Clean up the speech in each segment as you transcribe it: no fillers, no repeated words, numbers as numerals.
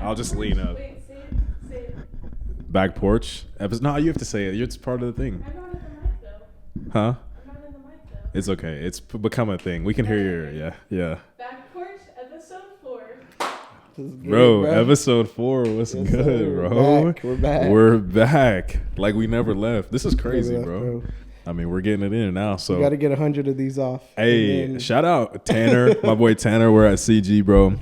I'll just lean up. Wait, say it. Back porch. No, you have to say it. It's part of the thing. I'm not in the mic though. Huh? I'm not in the mic though. It's okay. It's become a thing. We can hear your yeah. Back porch, episode 4. Bro, episode 4 was Yes, good, sir. bro. We're back. We're back. Like we never left. This is crazy, left, bro. I mean, we're getting it in now. So We got to get 100 of these off. hey, And then- shout out Tanner, my boy Tanner. We're at CG, bro.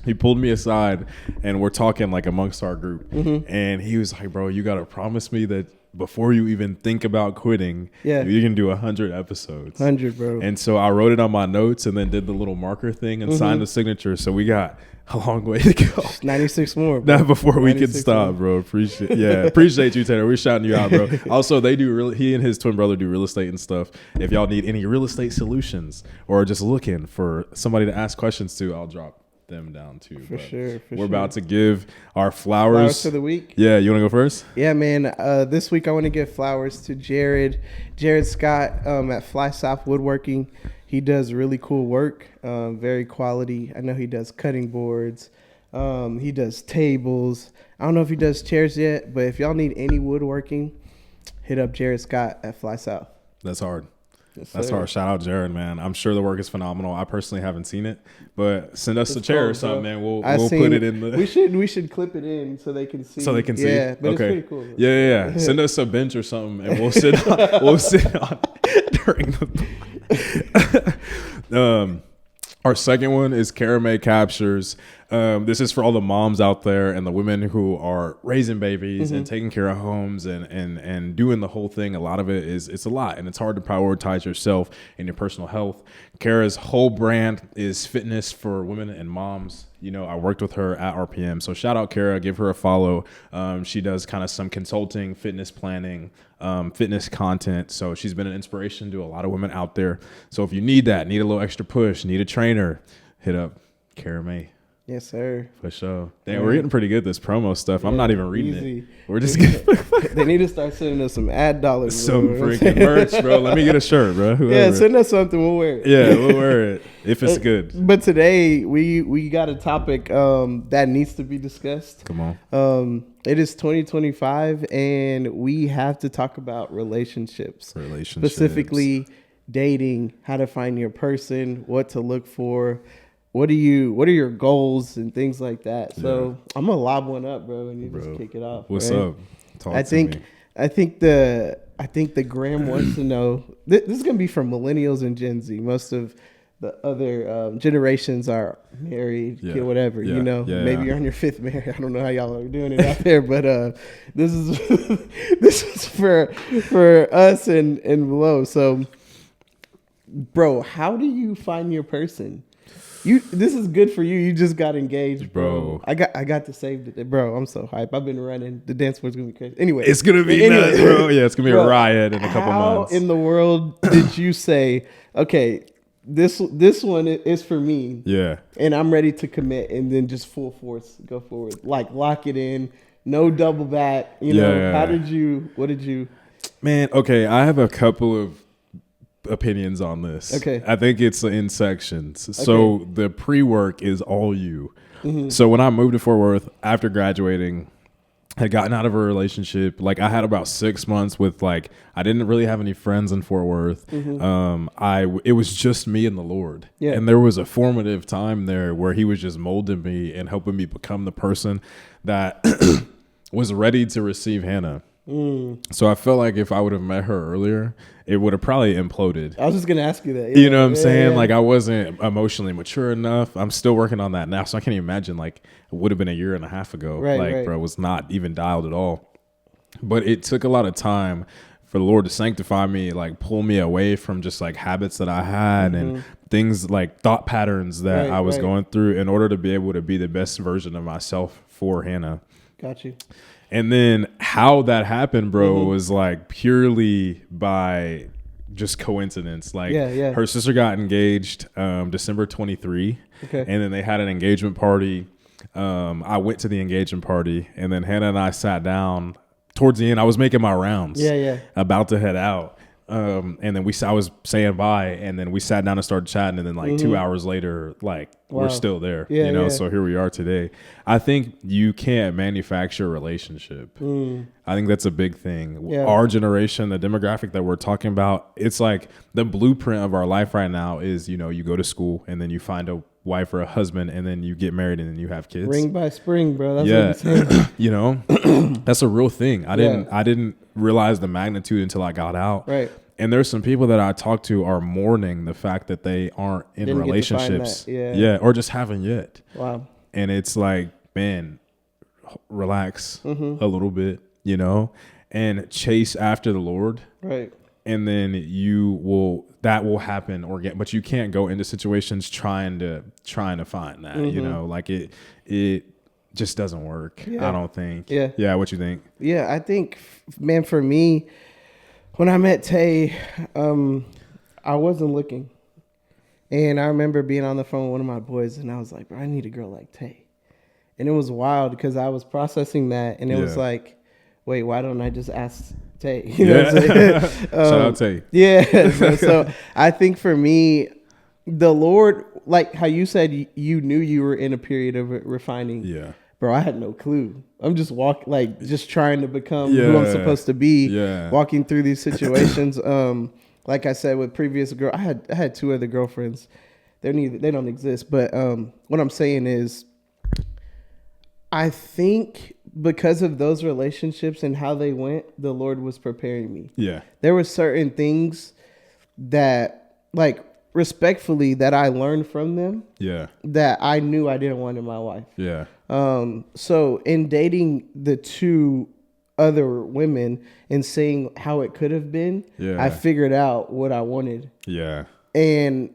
He pulled me aside and we're talking like amongst our group. And he was like, bro, you got to promise me that before you even think about quitting, Yeah. you can do 100 episodes. 100, bro. And so I wrote it on my notes and then did the little marker thing and signed the signature. So we got a long way to go. 96 more, bro. Not before we could 96 stop, more. bro. Appreciate you, Tanner. We're shouting you out, bro. Also, he and his twin brother do real estate and stuff. If y'all need any real estate solutions or just looking for somebody to ask questions to, I'll drop them down too. For sure. We're about to give our flowers. Flowers for the week. Yeah, you want to go first? Yeah, man. This week I want to give flowers to Jared Scott at Fly South Woodworking. He does really cool work, very quality. I know he does cutting boards. He does tables. I don't know if he does chairs yet, but if y'all need any woodworking, hit up Jared Scott at Fly South. That's hard. Yes, That's sir. hard. Shout out Jared, man. I'm sure the work is phenomenal. I personally haven't seen it, but send us a It's chair or cool, something, bro. man. We'll I put seen- it in the. We should clip it in so they can see. So they can see. Yeah, but okay. it's pretty cool. Yeah. Send us a bench or something, and we'll sit. We'll sit on during the. Our second one is Cara May Captures. This is for all the moms out there and the women who are raising babies and taking care of homes and doing the whole thing. A lot of it's a lot, and it's hard to prioritize yourself and your personal health. Kara's whole brand is fitness for women and moms. You know, I worked with her at RPM, so shout out Kara, give her a follow. She does kind of some consulting, fitness planning, fitness content. So she's been an inspiration to a lot of women out there. So if you need that, need a little extra push, need a trainer, hit up Cara May. Yes, sir. For sure. Dang, we're getting pretty good at this promo stuff. I'm not even reading easy. it. We're just getting They need to start sending us some ad dollars. some bro. freaking merch, bro. Let me get a shirt, bro. Yeah, Whoever. send us something. We'll wear it. Yeah, we'll wear it if it's good. But today we got a topic that needs to be discussed. Come on. It is 2025, and we have to talk about relationships, specifically dating, how to find your person, what to look for. What are your goals and things like that? So I'm gonna lob one up, bro, and you just kick it off. What's right? up? Talk I to think me. I think the gram wants to know. This is gonna be from millennials and Gen Z. Most of the other generations are married, kid, whatever. Yeah. You know, Yeah, maybe yeah. you're on your 5th marriage. I don't know how y'all are doing it out there, but this is this is for us and below. So, bro, how do you find your person? This is good for you. You just got engaged, bro. I got to save today, bro. I'm so hype. I've been running. The dance floor's gonna be crazy. Anyway, It's gonna be nuts, bro. Yeah, it's gonna be a riot in a couple months. How in the world did you say, okay, this one is for me? Yeah. And I'm ready to commit, and then just full force go forward, like lock it in, no double back. You know, what did you? Man, okay, I have a couple of opinions on this. Okay. I think it's in sections. So the pre-work is all you. So when I moved to Fort Worth after graduating, had gotten out of a relationship. Like I had about 6 months with I didn't really have any friends in Fort Worth. It was just me and the Lord. Yeah. And there was a formative time there where he was just molding me and helping me become the person that was ready to receive Hannah. So I felt like if I would have met her earlier, it would have probably imploded. I was just gonna ask you that. You know what I'm saying? Yeah. Like I wasn't emotionally mature enough. I'm still working on that now. So I can't even imagine it would have been a year and a half ago. Right. Bro, was not even dialed at all. But it took a lot of time for the Lord to sanctify me, pull me away from just habits that I had and things thought patterns that I was going through in order to be able to be the best version of myself for Hannah. Got you. And then how that happened, bro, was purely by just coincidence. Her sister got engaged December 23. Okay. And then they had an engagement party. I went to the engagement party, and then Hannah and I sat down. Towards the end, I was making my rounds. Yeah. About to head out. And then I was saying bye, and then we sat down and started chatting, and then like 2 hours later, like we're still there, you know. So here we are today. I think you can't manufacture a relationship. I think that's a big thing. Our generation, the demographic that we're talking about, it's like the blueprint of our life right now is, you know, you go to school and then you find a wife or a husband, and then you get married, and then you have kids. Ring by spring, bro. That's what I'm saying. You know, that's a real thing. I didn't realize the magnitude until I got out. Right. And there's some people that I talk to are mourning the fact that they aren't in relationships. Or just haven't yet. Wow. And it's like, man, relax a little bit, you know, and chase after the Lord. Right. And then that will happen but you can't go into situations trying to find that, you know, like it just doesn't work. I don't think. Yeah. What you think? Yeah. I think, man, for me, when I met Tay, I wasn't looking. And I remember being on the phone with one of my boys, and I was like, bro, I need a girl like Tay. And it was wild because I was processing that, and it was like, wait, why don't I just ask Tay? You know what I'm saying? Shout out Tay. Yeah. So I think for me, the Lord, like how you said, you knew you were in a period of refining. Yeah. Bro, I had no clue. I'm just just trying to become who I'm supposed to be. Walking through these situations. Like I said with previous girl, I had 2 other girlfriends. They don't exist. But what I'm saying is, I think because of those relationships and how they went, the Lord was preparing me. Yeah, there were certain things that, like, respectfully, that I learned from them. Yeah, that I knew I didn't want in my life. Yeah. So in dating the 2 other women and seeing how it could have been, I figured out what I wanted. Yeah. And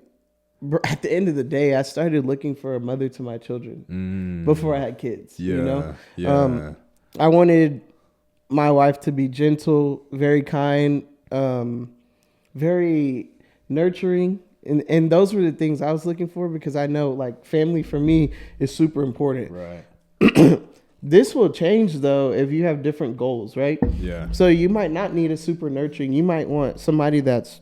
at the end of the day, I started looking for a mother to my children before I had kids. Yeah. You know? Yeah. I wanted my wife to be gentle, very kind, very nurturing. And those were the things I was looking for, because I know, like, family for me is super important. Right. This will change, though, if you have different goals, right? Yeah. So you might not need a super nurturing. You might want somebody that's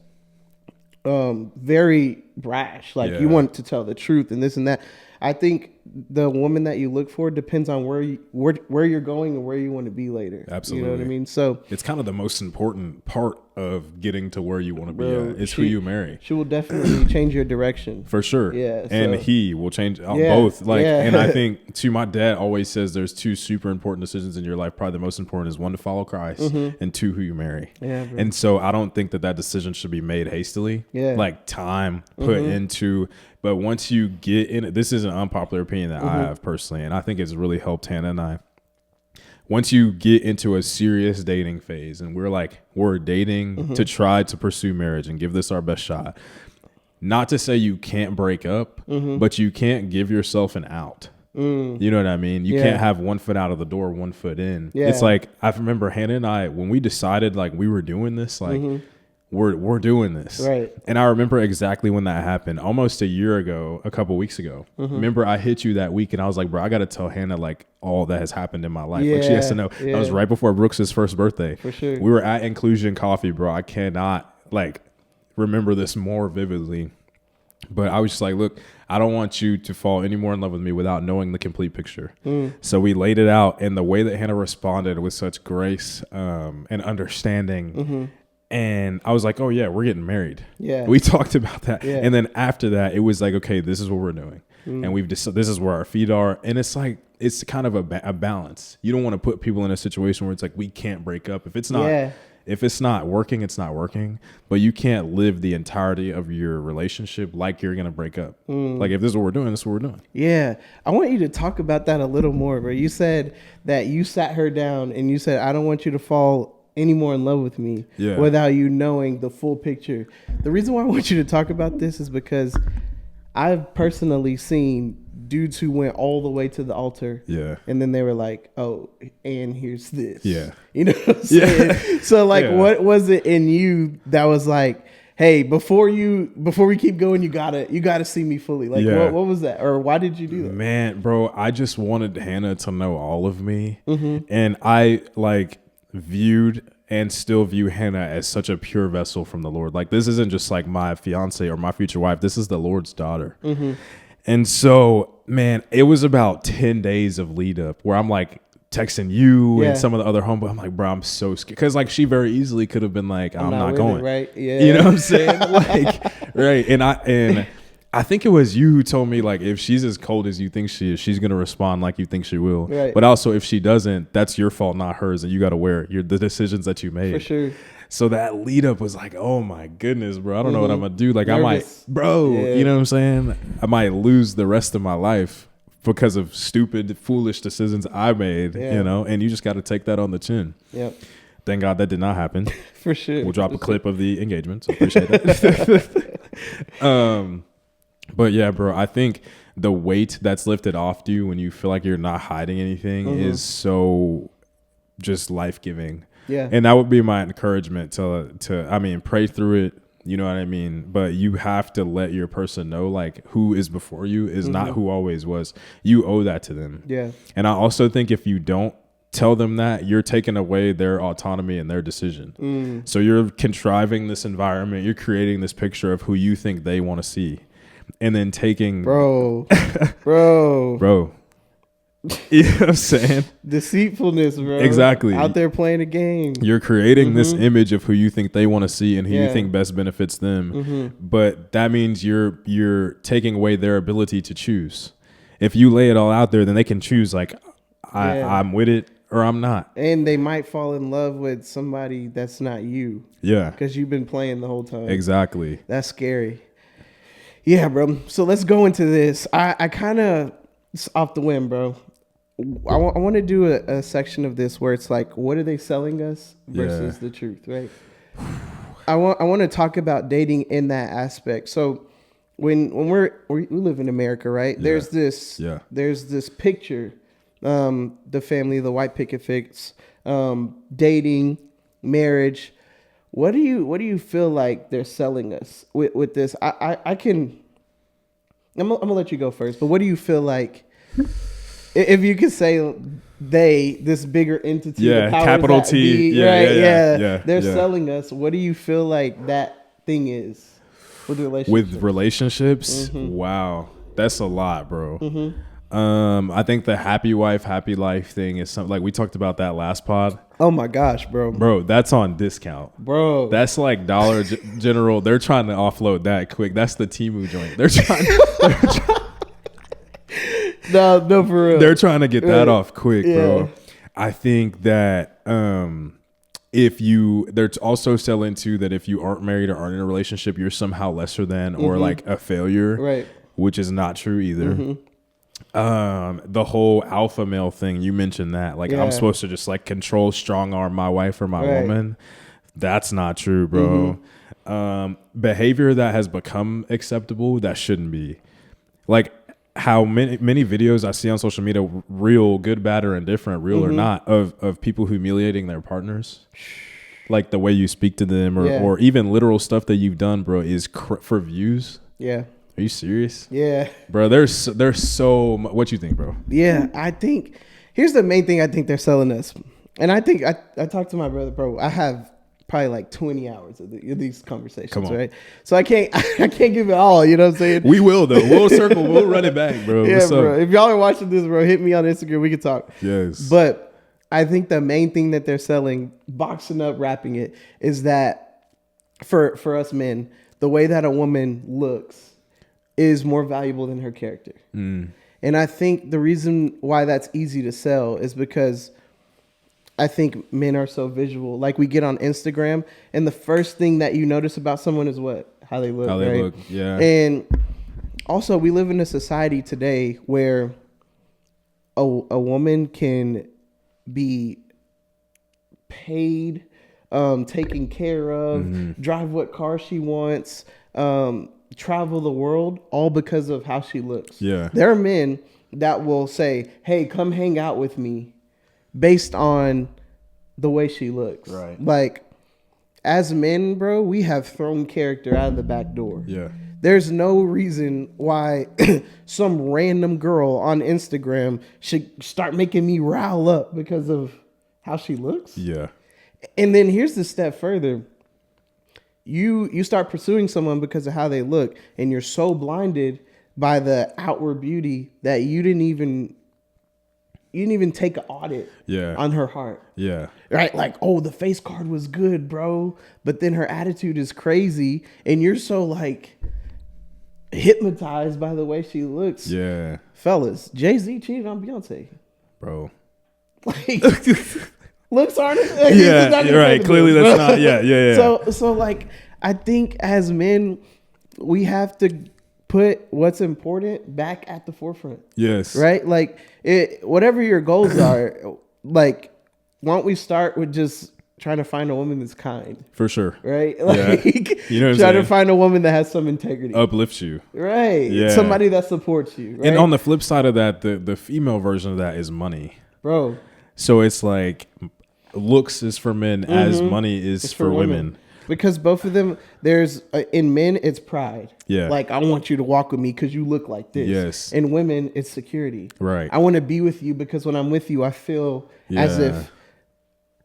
very brash. Like, you want to tell the truth and this and that. I think the woman that you look for depends on where you're going and where you want to be later. Absolutely. You know what I mean? So it's kind of the most important part of getting to where you want to be at. It's who you marry. She will definitely change your direction. For sure. Yeah. And he will change both. Like, and I think, too, my dad always says there's 2 super important decisions in your life. Probably the most important is 1, to follow Christ, and 2, who you marry. Yeah, bro. And so I don't think that decision should be made hastily. Yeah. Like, time put into. But once you get in it, this is an unpopular opinion that I have personally, and I think it's really helped Hannah and I. Once you get into a serious dating phase, and we're dating to try to pursue marriage and give this our best shot. Not to say you can't break up, but you can't give yourself an out. You know what I mean? You can't have 1 foot out of the door, 1 foot in. Yeah. It's like, I remember Hannah and I, when we decided, like, we were doing this, like, we're doing this. Right. And I remember exactly when that happened, almost a year ago, a couple weeks ago. Remember, I hit you that week, and I was like, bro, I got to tell Hannah, like, all that has happened in my life. Like, she has to know. That was right before Brooks's first birthday. For sure. We were at Inclusion Coffee, bro. I cannot, like, remember this more vividly. But I was just like, look, I don't want you to fall any more in love with me without knowing the complete picture. So we laid it out, and the way that Hannah responded with such grace and understanding. And I was like, oh, yeah, we're getting married. Yeah. We talked about that. Yeah. And then after that, it was like, okay, this is what we're doing. And this is where our feet are. And it's like, it's kind of a balance. You don't want to put people in a situation where it's like, we can't break up. If it's not working, it's not working. But you can't live the entirety of your relationship like you're going to break up. Like, if this is what we're doing, this is what we're doing. Yeah. I want you to talk about that a little more, bro. You said that you sat her down and you said, I don't want you to fall any more in love with me without you knowing the full picture. The reason why I want you to talk about this is because I've personally seen dudes who went all the way to the altar, and then they were like, oh, and here's this. Yeah. You know what I'm saying? So, like, what was it in you that was like, hey, before we keep going, you gotta see me fully? Like, what was that? Or why did you do that? Man, bro, I just wanted Hannah to know all of me. And I, like, viewed and still view Hannah as such a pure vessel from the Lord. Like, this isn't just like my fiance or my future wife. This is the Lord's daughter. And so, man, it was about 10 days of lead up where I'm like texting you and some of the other homeboys. I'm like, bro, I'm so scared. Because like she very easily could have been like, I'm not going. It, right? Yeah. You know what I'm saying? Like, right. And I think it was you who told me, like, if she's as cold as you think she is, she's going to respond like you think she will. Right. But also, if she doesn't, that's your fault, not hers. And you got to wear the decisions that you made. For sure. So that lead up was like, oh my goodness, bro. I don't know what I'm going to do. Like, Nervous. I might, bro, you know what I'm saying? I might lose the rest of my life because of stupid, foolish decisions I made, you know? And you just got to take that on the chin. Yep. Thank God that did not happen. For sure. We'll drop a clip of the engagement. So appreciate that. But yeah, bro, I think the weight that's lifted off you when you feel like you're not hiding anything is so just life-giving. Yeah. And that would be my encouragement to I mean, pray through it, you know what I mean? But you have to let your person know, like, who is before you is not who always was. You owe that to them. Yeah. And I also think if you don't tell them that, you're taking away their autonomy and their decision. So you're contriving this environment, you're creating this picture of who you think they want to see. And then taking Bro. You know what I'm saying? Deceitfulness, bro. Exactly. Out there playing a game. You're creating this image of who you think they want to see and who you think best benefits them. But that means you're taking away their ability to choose. If you lay it all out there, then they can choose, like, I'm with it or I'm not. And they might fall in love with somebody that's not you. Yeah. Because you've been playing the whole time. Exactly. That's scary. Yeah, bro. So let's go into this. I kind of, off the whim, bro. I want to do a section of this where it's like, what are they selling us versus the truth, right? I want to talk about dating in that aspect. So when we live in America, right? Yeah. There's this picture, the family, the white picket fence, dating, marriage. What do you feel like they're selling us with this? I'm gonna let you go first, but what do you feel like, if you could say this bigger entity, the powers capital that T, be, right? They're yeah. selling us. What do you feel like that thing is with relationships? With relationships, wow, that's a lot, bro. I think the happy wife, happy life thing is something like we talked about that last pod. Oh my gosh, bro. Bro, that's on discount. Bro. That's like Dollar General. They're trying to offload that quick. That's the Temu joint. They're trying No, for real. They're trying to get that off quick, bro. I think that they're also selling too that if you aren't married or aren't in a relationship, you're somehow lesser than or like a failure. Right. Which is not true either. The whole alpha male thing, you mentioned that, like I'm supposed to just like control, strong arm my wife or my woman. That's not true, bro. Behavior that has become acceptable that shouldn't be, like how many videos I see on social media, real, good, bad, or indifferent, real or not, of people humiliating their partners, like the way you speak to them or even literal stuff that you've done, bro, is for views. Are you serious? Yeah. Bro, there's so much. What you think, bro? Yeah, I think here's the main thing I think they're selling us. And I think I talked to my brother, bro. I have probably like 20 hours of these conversations, right? So I can't give it all, you know what I'm saying? We will though. We'll run it back, bro. Yeah, bro. If y'all are watching this, bro, hit me on Instagram. We can talk. Yes. But I think the main thing that they're selling, boxing up, wrapping it, is that for us men, the way that a woman looks is more valuable than her character. And I think the reason why that's easy to sell is because I think men are so visual. Like we get on Instagram and the first thing that you notice about someone is what? How they look. Yeah. And also we live in a society today where a woman can be paid, taken care of, drive what car she wants, travel the world, all because of how she looks. Yeah. There are men that will say, hey, come hang out with me based on the way she looks. Right. Like, as men, bro, we have thrown character out of the back door. Yeah. There's no reason why some random girl on Instagram should start making me rile up because of how she looks. Yeah. And then here's the step further. You start pursuing someone because of how they look, and you're so blinded by the outward beauty that you didn't even take an audit on her heart. Yeah. Right? Like, oh, the face card was good, bro. But then her attitude is crazy. And you're so like hypnotized by the way she looks. Yeah. Fellas, Jay-Z cheated on Beyonce. Bro. Like, looks aren't like, yeah, you're right. Clearly that's not. Yeah. So like, I think as men, we have to put what's important back at the forefront. Yes. Right? Like, whatever your goals are, like, why don't we start with just trying to find a woman that's kind? For sure. Right? Like, you know what I'm try saying? to find a woman that has some integrity. Uplifts you. Right. Yeah. Somebody that supports you. Right? And on the flip side of that, the female version of that is money. Bro. So it's like looks is for men as money is It's for women. Because both of them, there's in men, it's pride. Yeah. Like, I want you to walk with me because you look like this. Yes. In women, it's security. Right. I want to be with you because when I'm with you, I feel as Yeah. if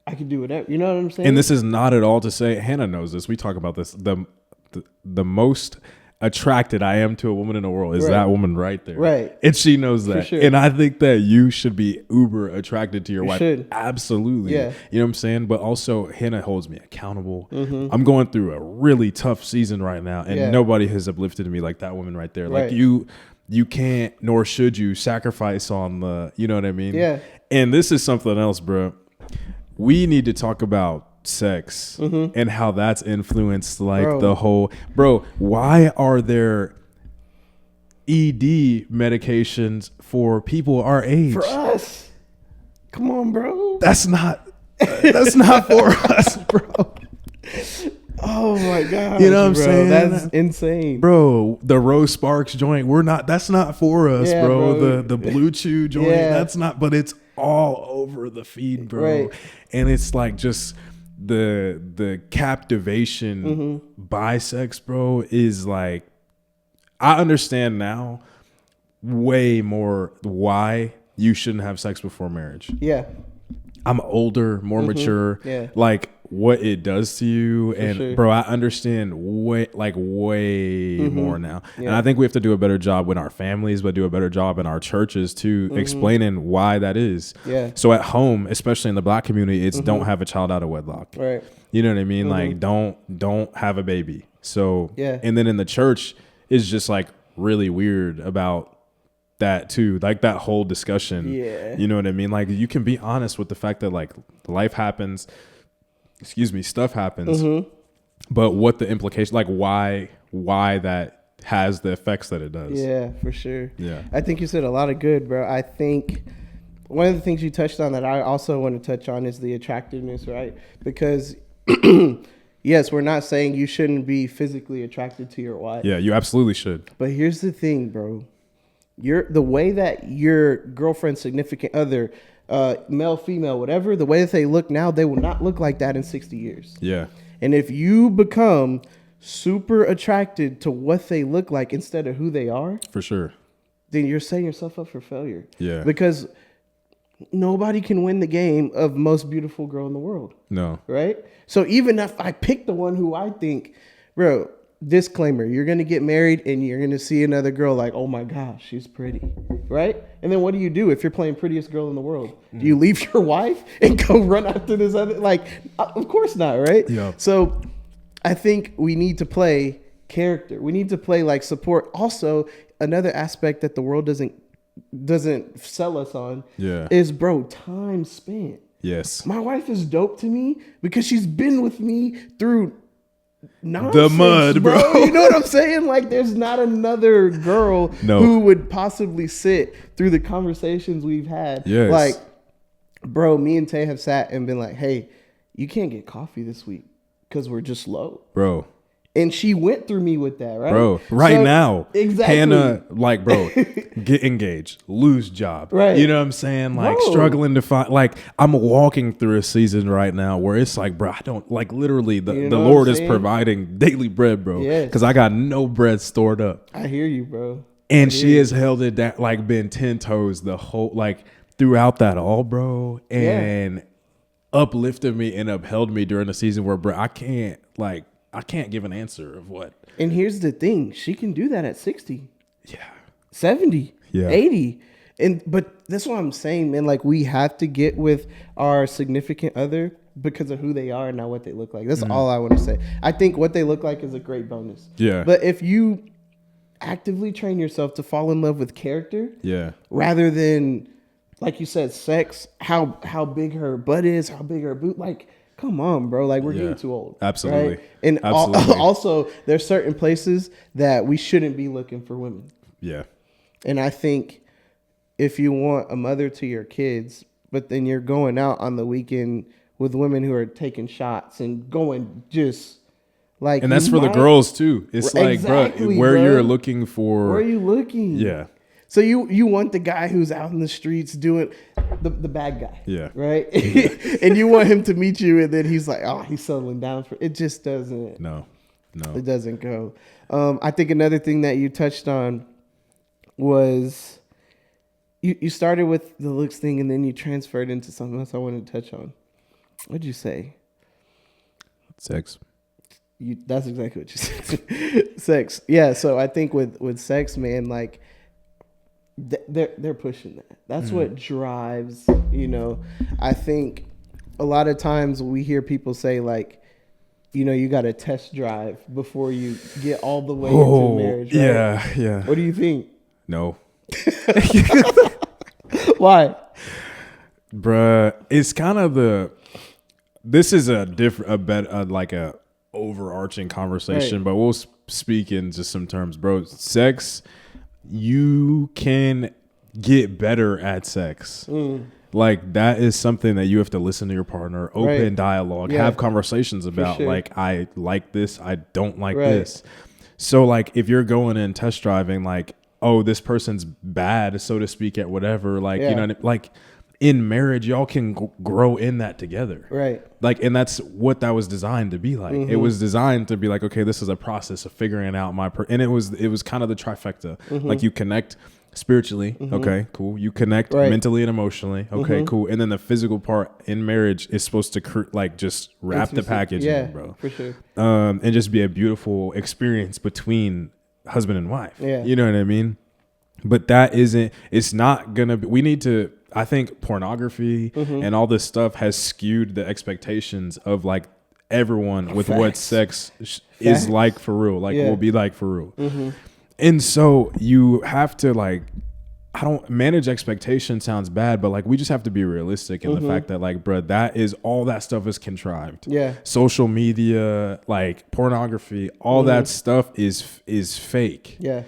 I could do whatever. You know what I'm saying? And this is not at all to say, Hannah knows this. We talk about this. The most attracted I am to a woman in the world is Right. that woman right there. Right. And she knows that. sure. And I think that you should be uber attracted to your wife. should. Absolutely. Yeah. You know what I'm saying? But also Hannah holds me accountable. Mm-hmm. I'm going through a really tough season right now. And Yeah. nobody has uplifted me like that woman right there. Like Right. you can't, nor should you sacrifice on the, you know what I mean? Yeah. And this is something else, bro. We need to talk about sex and how that's influenced like Bro. the whole, bro, why are there ED medications for people our age? For us. Come on, bro. That's not for us, bro. Oh my God. You know what I'm bro. saying? That's insane. Bro, the Rose Sparks joint, that's not for us, Yeah, bro. bro. The Blue Chew joint, Yeah. that's not, but it's all over the feed, bro. Right. And it's like just the captivation by sex, bro, is like, I understand now way more why you shouldn't have sex before marriage. Yeah. I'm older, more mature. Yeah. Like what it does to you, and sure. bro, I understand way more now. And I think we have to do a better job with our families, but do a better job in our churches too, explaining why that is. Yeah. So at home, especially in the Black community, it's don't have a child out of wedlock. Right. You know what I mean? Like don't have a baby. So Yeah. And then in the church, it's just like really weird about that too, like that whole discussion. Yeah. You know what I mean? Like you can be honest with the fact that like life happens, stuff happens, but what the implication, like why that has the effects that it does. Yeah, for sure. Yeah. I think you said a lot of good, bro. I think one of the things you touched on that I also want to touch on is the attractiveness, right? Because yes, we're not saying you shouldn't be physically attracted to your wife. Yeah, you absolutely should. But here's the thing, bro. The way that your girlfriend, significant other, male, female, whatever, the way that they look now, they will not look like that in 60 years. Yeah. And if you become super attracted to what they look like instead of who they are, For sure. then you're setting yourself up for failure. Yeah. Because nobody can win the game of most beautiful girl in the world, No. right? So even if I pick the one who I think, bro, disclaimer, you're going to get married and you're going to see another girl like, oh my gosh, she's pretty, right? And then what do you do if you're playing prettiest girl in the world? Do you leave your wife and go run after this other? Like, of course not, right? Yeah. So I think we need to play character. We need to play like support. Also, another aspect that the world doesn't sell us on is, bro, time spent. Yes. My wife is dope to me because she's been with me through nonsense, The mud, bro. You know what I'm saying? Like, there's not another girl who would possibly sit through the conversations we've had. Yes. Like, bro, me and Tay have sat and been like, hey, you can't get coffee this week because we're just low. Bro. And she went through me with that, right? Bro, right So- now, Exactly. Hannah, like, bro, get engaged, lose job. Right. You know what I'm saying? Like, Bro. struggling to find, like, I'm walking through a season right now where it's like, bro, I don't, like, literally, the You know what Lord I'm is saying? providing daily bread, bro. Yes. Because I got no bread stored up. I hear you, bro. And she has held it down, like, been 10 toes the whole, like, throughout that all, bro. And uplifted me and upheld me during the season where, bro, I can't give an answer of what. And here's the thing. She can do that at 60, Yeah. 70, Yeah. 80. But that's what I'm saying, man. Like, we have to get with our significant other because of who they are and not what they look like. That's all I want to say. I think what they look like is a great bonus. Yeah. But if you actively train yourself to fall in love with character, Yeah. rather than, like you said, sex, how big her butt is, how big her boot, like, come on, bro. Like, we're Yeah. getting too old. Absolutely. Right? And Absolutely. also, there's certain places that we shouldn't be looking for women. Yeah. And I think if you want a mother to your kids, but then you're going out on the weekend with women who are taking shots and going just like, And that's for the girls too. It's like, Exactly, bro, where bro. you're looking for. Where are you looking? Yeah. So you want the guy who's out in the streets doing the bad guy. Yeah. Right? And you want him to meet you and then he's like, oh, he's settling down for it. Just doesn't. No. It doesn't go. I think another thing that you touched on was you started with the looks thing and then you transferred into something else I wanted to touch on. What'd you say? Sex. That's exactly what you said. Sex. Yeah. So I think with sex, man, like they're pushing that. That's what drives, I think a lot of times we hear people say like, you got to test drive before you get all the way into marriage. Right? Yeah. Yeah. What do you think? No. Why? Bruh, it's kind of this is a different, like a overarching conversation, Right. but we'll speak in just some terms, bro. Sex, you can get better at sex. Like, that is something that you have to listen to your partner, open Right. dialogue, Yeah. have conversations about, sure. like, I like this, I don't like Right. this. So, like, if you're going in test driving, like, oh, this person's bad, so to speak, at whatever, like, Yeah. you know, what I mean? Like, in marriage, y'all can grow in that together. Right. Like, and that's what that was designed to be like. It was designed to be like, okay, this is a process of figuring out and it was kind of the trifecta. Like, you connect spiritually, okay, cool. You connect Right. mentally and emotionally, okay, cool. And then the physical part in marriage is supposed to like just wrap the Intimacy. package Yeah, in, bro. for sure. And just be a beautiful experience between husband and wife. Yeah. You know what I mean? But it's not gonna be, we need to, I think pornography and all this stuff has skewed the expectations of like everyone with what Facts. sex is Facts. like for real, like Yeah. will be like for real. And so you have to like, I don't manage expectation sounds bad, but like we just have to be realistic in the fact that like, bruh, that is all that stuff is contrived. Yeah. Social media, like pornography, all that stuff is fake. Yeah.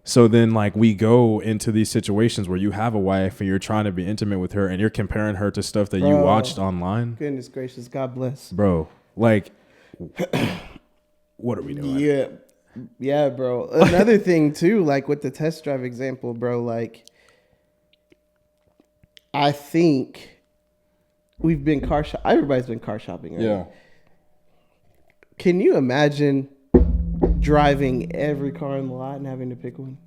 So then like we go into these situations where you have a wife and you're trying to be intimate with her and you're comparing her to stuff that you Bro. watched online. Goodness gracious. God bless. Bro, like what are we doing? Yeah. Yeah, bro. Another thing too, like with the test drive example, bro, like I think we've been everybody's been car shopping, right? Yeah. Can you imagine driving every car in the lot and having to pick one?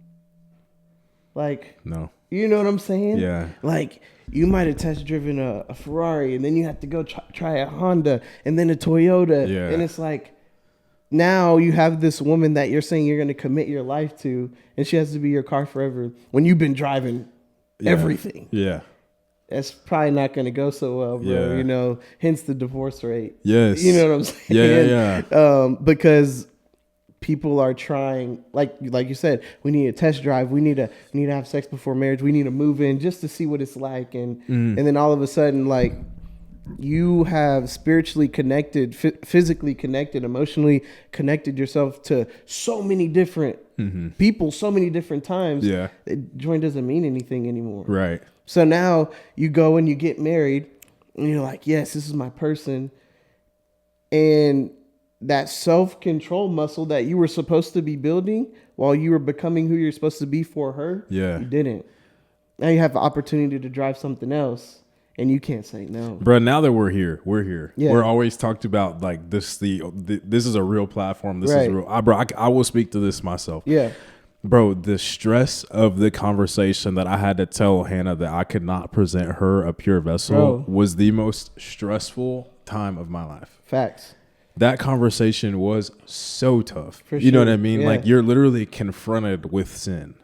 Like, No. you know what I'm saying? Yeah. Like, you might have test driven a Ferrari and then you have to go try a Honda and then a Toyota. Yeah. And it's like, now you have this woman that you're saying you're going to commit your life to, and she has to be your car forever when you've been driving everything. Yeah. That's probably not going to go so well, bro. Yeah. Hence the divorce rate. Yes. You know what I'm saying? Yeah. Because people are trying, like you said, we need a test drive. We need to have sex before marriage. We need to move in just to see what it's like, and then all of a sudden, like, you have spiritually connected, physically connected, emotionally connected yourself to so many different people, so many different times. Yeah. Joint doesn't mean anything anymore. Right. So now you go and you get married and you're like, yes, this is my person. And that self-control muscle that you were supposed to be building while you were becoming who you're supposed to be for her, Yeah. you didn't. Now you have the opportunity to drive something else. And you can't say no, Bro, now that we're here. Yeah. We're always talked about like this. This is a real platform. This is Right. real. Bro, I will speak to this myself. Yeah, Bro, the stress of the conversation that I had to tell Hannah that I could not present her a pure vessel was the most stressful time of my life. Facts. That conversation was so tough. For you know what sure. I mean? Yeah. Like, you're literally confronted with sin.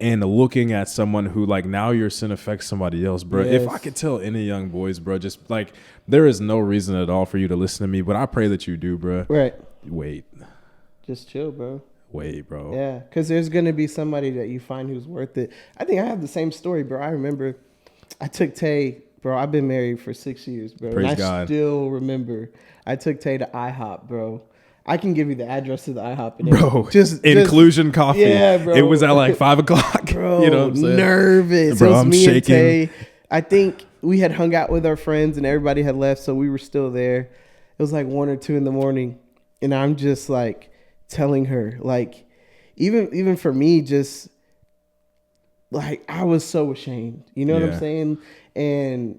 And looking at someone who, like, now your sin affects somebody else, bro. Yes. If I could tell any young boys, bro, just like, there is no reason at all for you to listen to me, but I pray that you do, bro. Right. Wait, Just chill, bro. bro. Yeah, because there's going to be somebody that you find who's worth it. I think I have the same story, bro. I remember I took Tay, bro. I've been married for 6 years, bro. Praise and I God. still remember I took Tay to IHOP, bro. I can give you the address to the IHOP. And Bro, just inclusion coffee. Yeah, bro. It was at like 5 o'clock. Bro, You know what I'm saying? nervous. Bro, it was I'm me shaking. and Tay. I think we had hung out with our friends and everybody had left, so we were still there. It was like 1 or 2 in the morning, and I'm just like telling her, like, even for me, just like I was so ashamed. You know what Yeah. I'm saying? And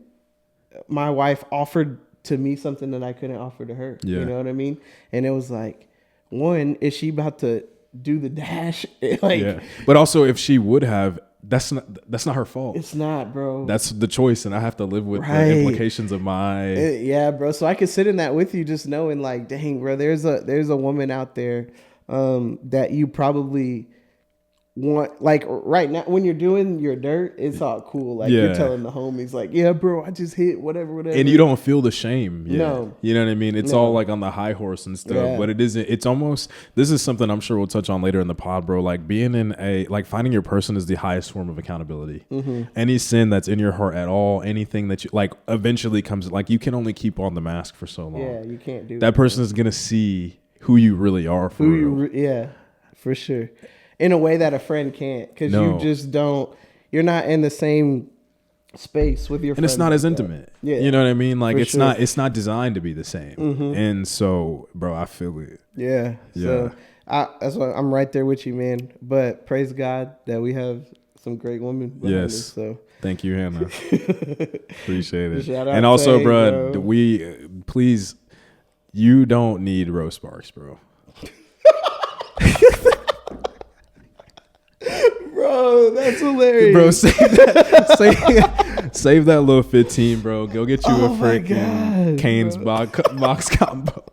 my wife offered to me something that I couldn't offer to her. Yeah. You know what I mean? And it was like, one, is she about to do the dash? Like, Yeah. But also, if she would have, that's not her fault. it's not, bro. That's the choice, and I have to live with Right. the implications of my. Yeah, bro. So I could sit in that with you, just knowing, like, dang, bro, there's a woman out there that you probably want, like, right now when you're doing your dirt, it's all cool. Like, Yeah. you're telling the homies, like, yeah, bro, I just hit whatever. And you don't feel the shame. Yet. No. You know what I mean? It's No. all like on the high horse and stuff, Yeah. but it isn't. It's almost, this is something I'm sure we'll touch on later in the pod, bro. Like, being in like, finding your person is the highest form of accountability. Any sin that's in your heart at all, anything that you, like, eventually comes, like, you can only keep on the mask for so long. Yeah, you can't do That person is going to see who you really are for Who real. yeah, for sure. In a way that a friend can't, because No. you just don't. You're not in the same space with your And friends. it's not like as that. intimate. Yeah. You know what I mean? Like, For it's sure. not designed to be the same. And so, bro, I feel it. Yeah. So that's why I'm right there with you, man. But praise God that we have some great women behind Yes. us. So Thank you, Hannah. Appreciate it. Shout out And also, Tay, bro, bro. please, you don't need Rose Sparks, bro. bro, that's hilarious. Bro, save that little 15, bro. Go get you Oh a my freaking God, Cane's bro. box combo.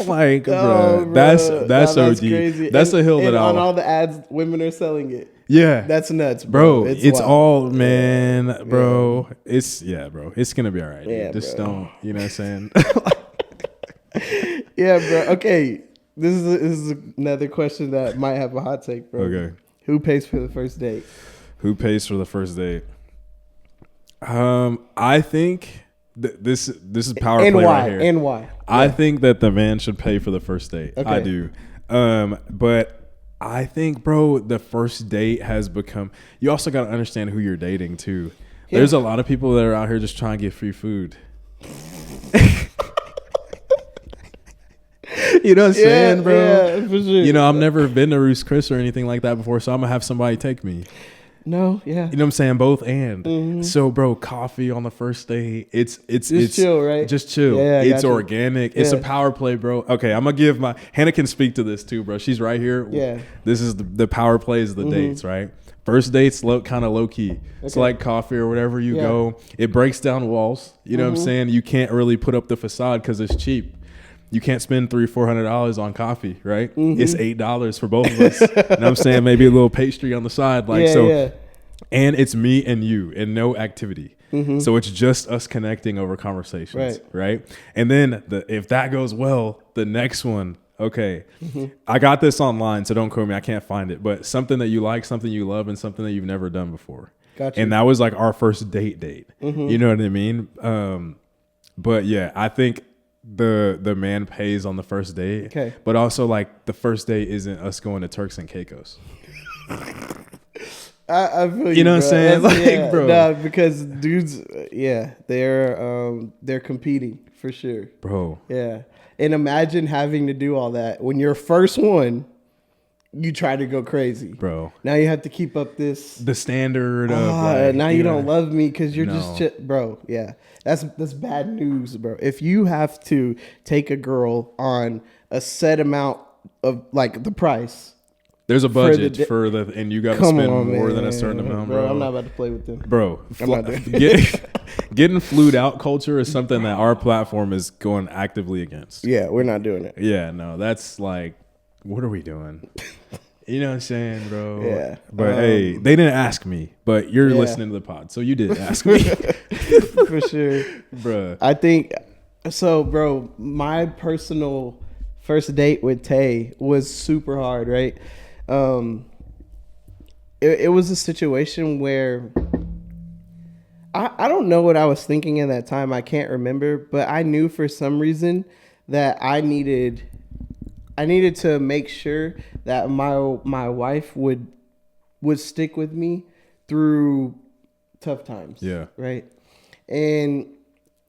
Like, Oh, bro, that's OD. crazy. That's and, a hill and that on I'll. all the ads, women are selling it. Yeah, That's nuts, bro. bro. It's wild. all, man, bro. It's bro. It's gonna be all right. Yeah, dude. Just bro. don't. You know what I'm saying? Yeah, bro. Okay, this is another question that might have a hot take, bro. Okay. Who pays for the first date? Who pays for the first date? I think this is power And play why? right here. And why? I think that the man should pay for the first date. Okay. I do. But I think, bro, the first date has become. You also got to understand who you're dating too. Yeah. There's a lot of people that are out here just trying to get free food. You know what I'm saying, bro? Yeah, for sure. You know, I've never been to Ruth's Chris or anything like that before, so I'm gonna have somebody take me. No, yeah. You know what I'm saying? Both and. So, bro, coffee on the first date. It's chill, right? Just chill. Yeah, I it's got you. organic. It's a Yeah. power play, bro. Okay, I'm gonna give my Hannah can speak to this too, bro. She's right here. Yeah. This is the power plays of the dates, right? First dates kind of low key. It's Okay. like coffee or whatever you Yeah. go. It breaks down walls. You know what I'm saying? You can't really put up the facade because it's cheap. You can't spend $300-$400 on coffee, right? It's $8 for both of us. You know what I'm saying? Maybe a little pastry on the side, like Yeah, so. yeah. And it's me and you and no activity. So it's just us connecting over conversations, right? And then if that goes well, the next one, okay, I got this online, so don't quote me. I can't find it. But something that you like, something you love, and something that you've never done before. Gotcha. And that was like our first date. You know what I mean? But yeah, I think the man pays on the first date. Okay. But also, like, the first date isn't us going to Turks and Caicos. I feel You know what I'm bro. saying? That's- Like, yeah, bro. no, because dudes, they're competing for sure. Bro. Yeah, and imagine having to do all that when your first one, you try to go crazy, Bro. Now you have to keep up this. The standard of like, Now you don't love me because you're No. just bro. Yeah, that's bad news, bro. If you have to take a girl on a set amount of like the price, There's a For the budget da- for the, and you got to Come spend on, more man. than a certain amount, bro. I'm not about to play with them. Bro, I'm not doing getting flued out culture is something that our platform is going actively against. Yeah, we're not doing it. Yeah, no, that's like, what are we doing? You know what I'm saying, bro? Yeah. But hey, they didn't ask me, but you're Yeah. listening to the pod, so you did ask me. For sure. Bruh. I think so, bro. My personal first date with Tay was super hard, right? It was a situation where I don't know what I was thinking at that time. I can't remember, but I knew for some reason that I needed to make sure that my wife would stick with me through tough times. Yeah. Right. And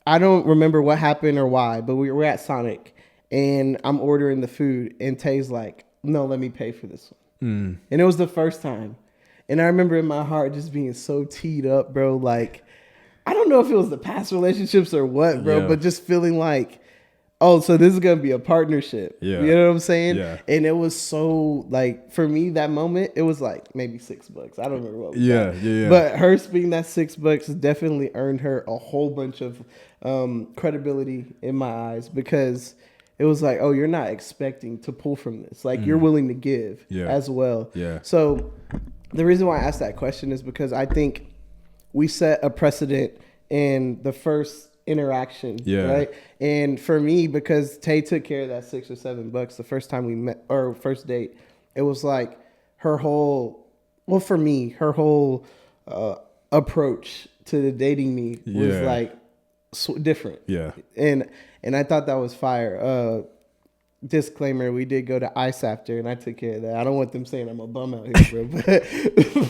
I don't remember what happened or why, but we were at Sonic and I'm ordering the food and Tay's like, no, let me pay for this one. And it was the first time. And I remember in my heart just being so teed up, bro. Like, I don't know if it was the past relationships or what, bro, Yeah. but just feeling like, oh, so this is going to be a partnership. Yeah. You know what I'm saying? Yeah. And it was so, like, for me, that moment, it was like maybe $6. I don't remember what it was. Yeah, at. yeah. But her spending that $6 definitely earned her a whole bunch of credibility in my eyes, because it was like, oh, you're not expecting to pull from this. Like, you're willing to give as well. Yeah. So the reason why I asked that question is because I think we set a precedent in the first interaction, right? And for me, because Tay took care of that $6 or $7 the first time we met, or first date, it was like her whole, well, for me, her whole approach to dating me was like different. Yeah. And I thought that was fire. Disclaimer, we did go to ICE after, and I took care of that. I don't want them saying I'm a bum out here, bro.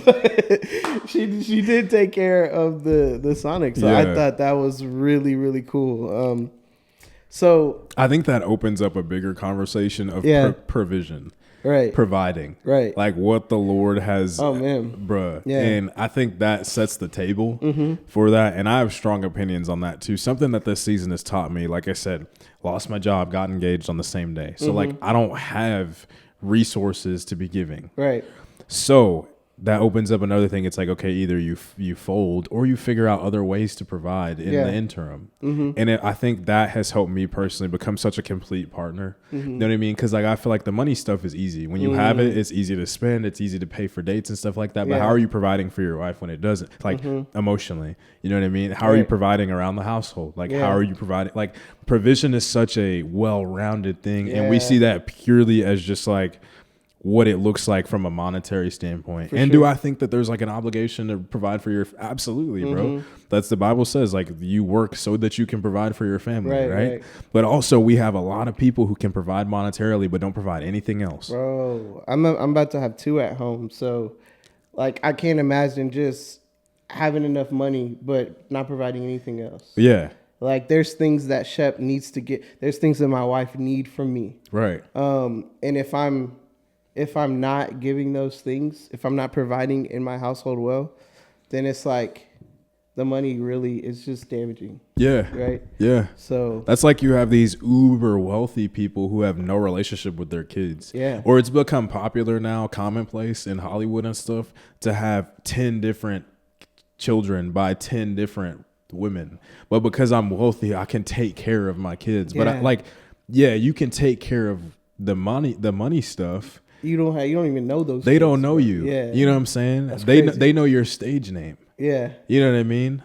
But she did take care of the Sonic, so I thought that was really, really cool. So I think that opens up a bigger conversation of provision. Right. Providing. Right. Like what the Lord has. Oh, man. Bruh. Yeah. And I think that sets the table for that. And I have strong opinions on that too. Something that this season has taught me, like I said, lost my job, got engaged on the same day. So like I don't have resources to be giving. Right. So that opens up another thing. It's like, okay, either you fold or you figure out other ways to provide in the interim. And I think that has helped me personally become such a complete partner. You know what I mean? Because like I feel like the money stuff is easy. When you have it, it's easy to spend. It's easy to pay for dates and stuff like that. But how are you providing for your wife when it doesn't? Like emotionally, you know what I mean? How are you providing around the household? Like how are you providing? Like provision is such a well-rounded thing. And we see that purely as just like what it looks like from a monetary standpoint. And do I think that there's like an obligation to provide for your, absolutely, bro. That's the Bible says, like you work so that you can provide for your family, right? But also we have a lot of people who can provide monetarily, but don't provide anything else. Bro, I'm about to have 2 at home. So like, I can't imagine just having enough money, but not providing anything else. Yeah. Like there's things that Shep needs to get. There's things that my wife need from me. Right. And if I'm not giving those things, if I'm not providing in my household well, then it's like the money really is just damaging. Yeah. Right. Yeah. So that's like you have these uber wealthy people who have no relationship with their kids. Yeah. Or it's become popular now, commonplace in Hollywood and stuff, to have 10 different children by 10 different women. But because I'm wealthy, I can take care of my kids. But you can take care of the money stuff. You don't even know those. They don't know you. Yeah. You know what I'm saying? They know your stage name. Yeah. You know what I mean?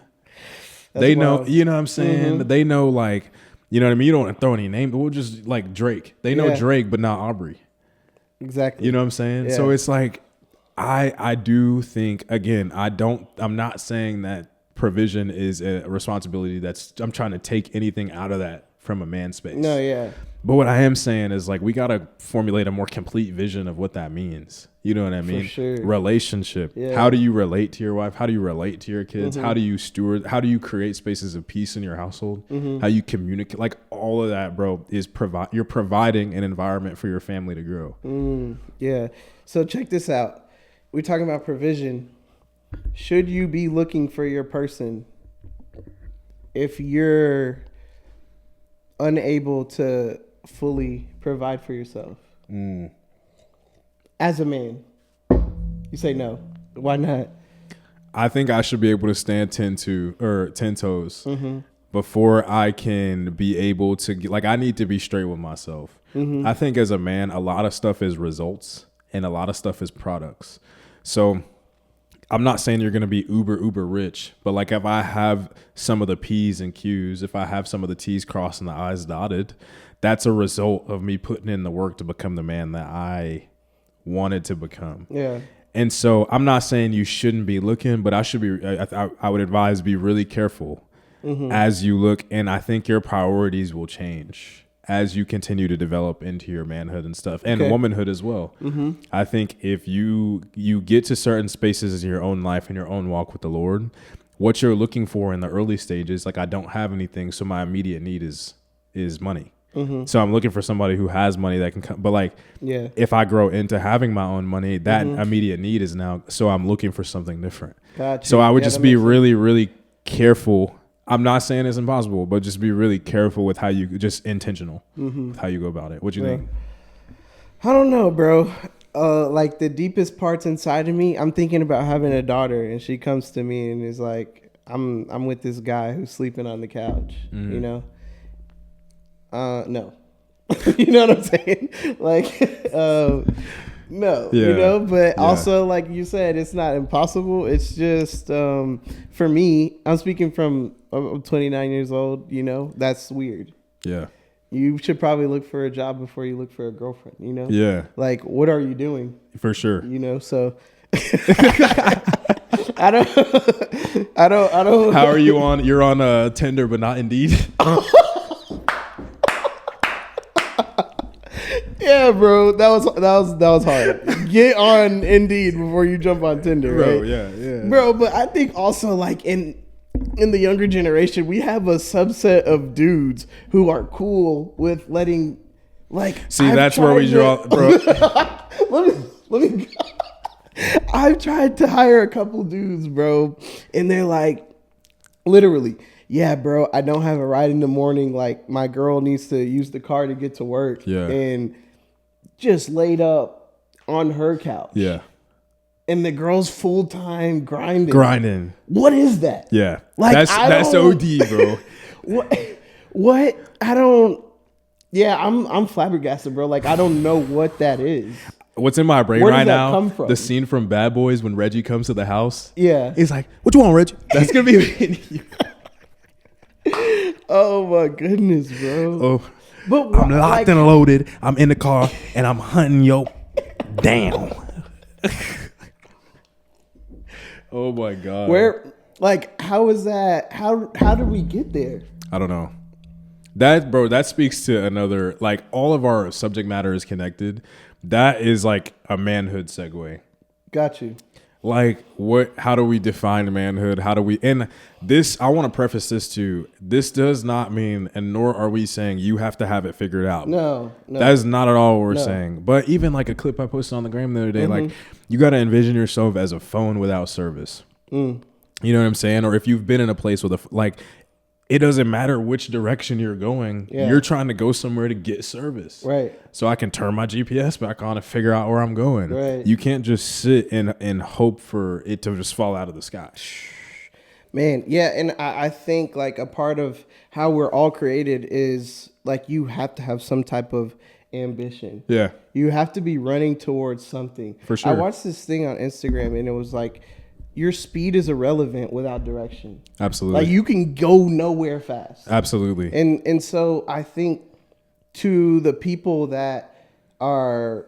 That's they wild. know, you know what I'm saying? They know, like, you know what I mean? You don't throw any name, but we'll just like Drake. They know Drake, but not Aubrey. Exactly. You know what I'm saying? Yeah. So it's like, I do think, again, I'm not saying that provision is a responsibility I'm trying to take anything out of that from a man's space. No, yeah. But what I am saying is like we got to formulate a more complete vision of what that means. You know what I mean? For sure. Relationship. Yeah. How do you relate to your wife? How do you relate to your kids? How do you steward? How do you create spaces of peace in your household? How you communicate? Like all of that, bro, is you're providing an environment for your family to grow. Yeah. So check this out. We're talking about provision. Should you be looking for your person if you're unable to fully provide for yourself? as a man? You say no. Why not? I think I should be able to stand 10 toes before I can be able to like. I need to be straight with myself. I think as a man, a lot of stuff is results and a lot of stuff is products. So I'm not saying you're going to be uber rich, but like if I have some of the P's and Q's, if I have some of the T's crossed and the I's dotted, that's a result of me putting in the work to become the man that I wanted to become. Yeah. And so I'm not saying you shouldn't be looking, but I would advise be really careful as you look. And I think your priorities will change as you continue to develop into your manhood and stuff and womanhood as well. I think if you get to certain spaces in your own life and your own walk with the Lord, what you're looking for in the early stages, like I don't have anything, so my immediate need is money. So I'm looking for somebody who has money that can come. But like, if I grow into having my own money, that immediate need is now. So I'm looking for something different. Gotcha. So I would just be really, really careful. I'm not saying it's impossible, but just be really careful with how you just intentional with how you go about it. What do you think? I don't know, bro. Like the deepest parts inside of me, I'm thinking about having a daughter, and she comes to me and is like, "I'm with this guy who's sleeping on the couch," you know. No, you know what I'm saying? Like, no, you know, but also like you said, it's not impossible. It's just, for me, I'm speaking from, I'm 29 years old, you know, that's weird. Yeah. You should probably look for a job before you look for a girlfriend, you know? Yeah. Like, what are you doing? For sure. You know, so I don't. How are you on? You're on Tinder, but not Indeed. Yeah, bro, that was hard. Get on Indeed before you jump on Tinder, bro. Right? Yeah, bro. But I think also like in the younger generation, we have a subset of dudes who are cool with letting like. See, that's where we draw, bro. let me. I've tried to hire a couple dudes, bro, and they're like, literally. Yeah, bro, I don't have a ride in the morning. Like, my girl needs to use the car to get to work. Yeah. And just laid up on her couch. Yeah. And the girl's full-time grinding. What is that? Yeah. Like, that's OD, bro. What? I don't. Yeah, I'm flabbergasted, bro. Like, I don't know what that is. What's in my brain right now? Come from? The scene from Bad Boys when Reggie comes to the house. Yeah. He's like, "What you want, Reggie?" That's going to be Oh my goodness, bro. Oh, but I'm locked and loaded. I'm in the car and I'm hunting yo down. Oh my God. Where, like, how is that? How did we get there? I don't know. That speaks to another, like, all of our subject matter is connected. That is like a manhood segue. Got you. Like, how do we define manhood? And this, I want to preface this too. This does not mean, and nor are we saying you have to have it figured out. No. That is not at all what we're saying. But even like a clip I posted on the gram the other day, like, you got to envision yourself as a phone without service. You know what I'm saying? Or if you've been in a place with it doesn't matter which direction you're going. Yeah. You're trying to go somewhere to get service. Right. So I can turn my GPS back on and figure out where I'm going. Right. You can't just sit and hope for it to just fall out of the sky. Man, yeah. And I think like a part of how we're all created is like you have to have some type of ambition. Yeah. You have to be running towards something. For sure. I watched this thing on Instagram and it was like, your speed is irrelevant without direction. Absolutely. Like you can go nowhere fast. Absolutely. And so I think to the people that are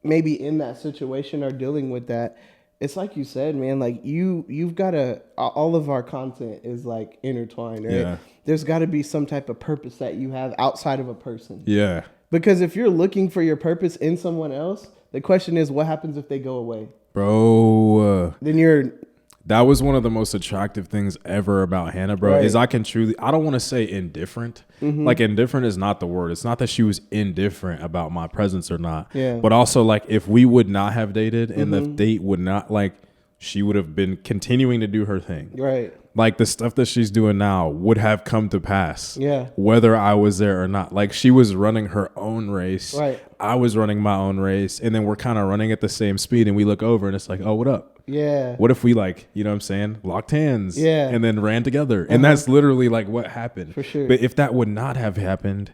maybe in that situation or dealing with that, it's like you said, man, like you've got to, all of our content is like intertwined, right? Yeah. There's got to be some type of purpose that you have outside of a person. Yeah. Because if you're looking for your purpose in someone else, the question is what happens if they go away? Bro, then that was one of the most attractive things ever about Hannah, bro. Right. Is I don't want to say indifferent. Like indifferent is not the word. It's not that she was indifferent about my presence or not. Yeah. But also like if we would not have dated and the date would not, like, she would have been continuing to do her thing. Right. Like the stuff that she's doing now would have come to pass. Yeah. Whether I was there or not. Like she was running her own race. Right. I was running my own race. And then we're kind of running at the same speed and we look over and it's like, oh, what up? Yeah. What if we like, you know what I'm saying? Locked hands. Yeah. And then ran together. And that's literally like what happened. For sure. But if that would not have happened,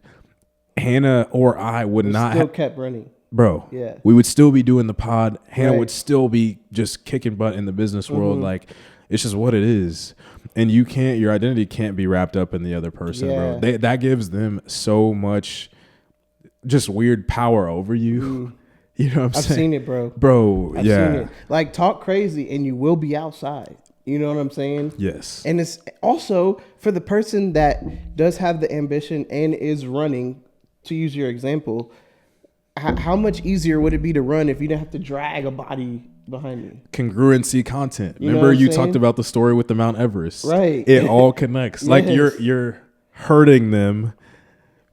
Hannah or I would not Still have. kept running. Bro, Yeah. we would still be doing the pod. Hannah Right. would still be just kicking butt in the business world. Like, it's just what it is. And your identity can't be wrapped up in the other person, bro. That gives them so much just weird power over you. You know what I'm I've saying? seen it, bro. Bro, I've yeah. seen it. Like, talk crazy and you will be outside. You know what I'm saying? Yes. And it's also for the person that does have the ambition and is running, to use your example, how much easier would it be to run if you didn't have to drag a body behind you? Congruency content. You know Remember what I'm you saying? talked about the story with the Mount Everest. Right. It all connects. Like Yes. you're hurting them,